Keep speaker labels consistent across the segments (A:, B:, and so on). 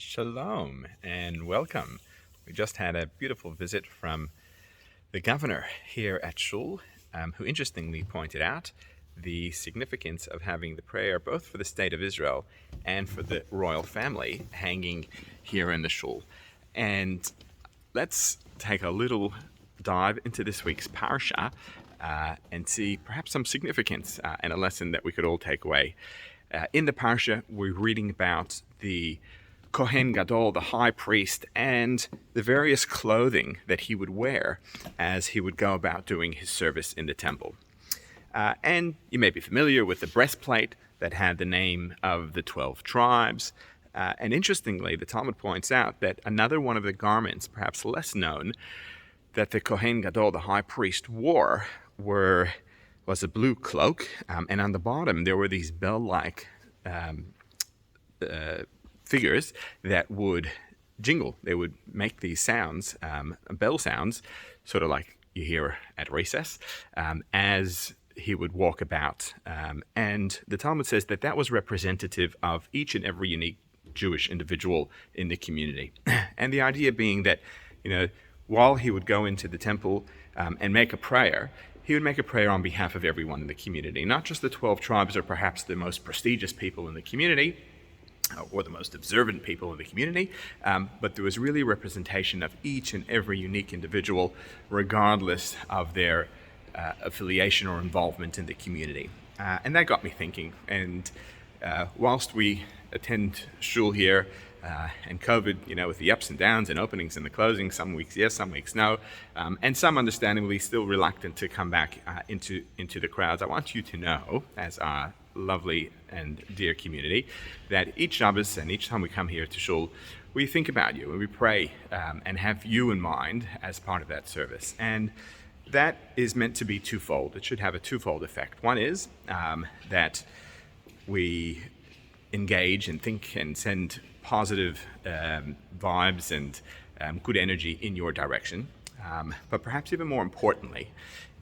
A: Shalom and welcome. We just had a beautiful visit from the governor here at Shul, who interestingly pointed out the significance of having the prayer both for the state of Israel and for the royal family hanging here in the Shul. And let's take a little dive into this week's parsha and see perhaps some significance and a lesson that we could all take away. In the parsha, we're reading about the Kohen Gadol, the high priest, and the various clothing that he would wear as he would go about doing his service in the temple. And you may be familiar with the breastplate that had the name of the 12 tribes. And interestingly, the Talmud points out that another one of the garments, perhaps less known, that the Kohen Gadol, the high priest, wore was a blue cloak, and on the bottom there were these bell-like figures that would jingle. They would make these sounds, bell sounds, sort of like you hear at recess, as he would walk about. And the Talmud says that that was representative of each and every unique Jewish individual in the community. And the idea being that, while he would go into the temple and make a prayer, he would make a prayer on behalf of everyone in the community, not just the 12 tribes or perhaps the most prestigious people in the community, or the most observant people in the community, but there was really a representation of each and every unique individual, regardless of their affiliation or involvement in the community. And that got me thinking. And whilst we attend shul here, and COVID, with the ups and downs and openings and the closings, some weeks yes, some weeks no, and some understandably still reluctant to come back into the crowds, I want you to know, as our lovely and dear community, that each Shabbos and each time we come here to shul, we think about you and we pray and have you in mind as part of that service. And that is meant to be twofold. It should have a twofold effect. One is that we engage and think and send positive vibes and good energy in your direction. But perhaps even more importantly,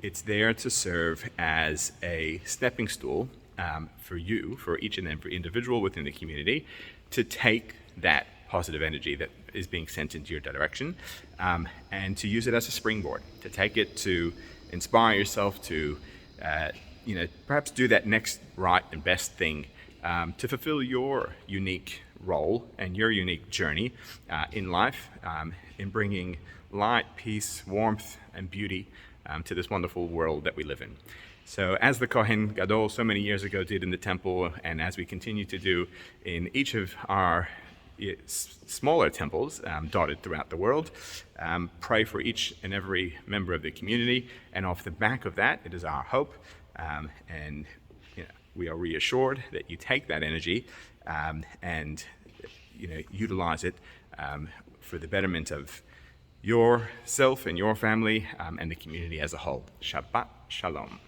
A: it's there to serve as a stepping stool for you, for each and every individual within the community, to take that positive energy that is being sent into your direction and to use it as a springboard, to take it to inspire yourself to, perhaps do that next right and best thing to fulfill your unique role and your unique journey in life, in bringing light, peace, warmth, and beauty to this wonderful world that we live in. So as the Kohen Gadol so many years ago did in the temple, and as we continue to do in each of our smaller temples dotted throughout the world, pray for each and every member of the community, and off the back of that, it is our hope, and we are reassured that you take that energy and utilize it for the betterment of yourself and your family and the community as a whole. Shabbat Shalom.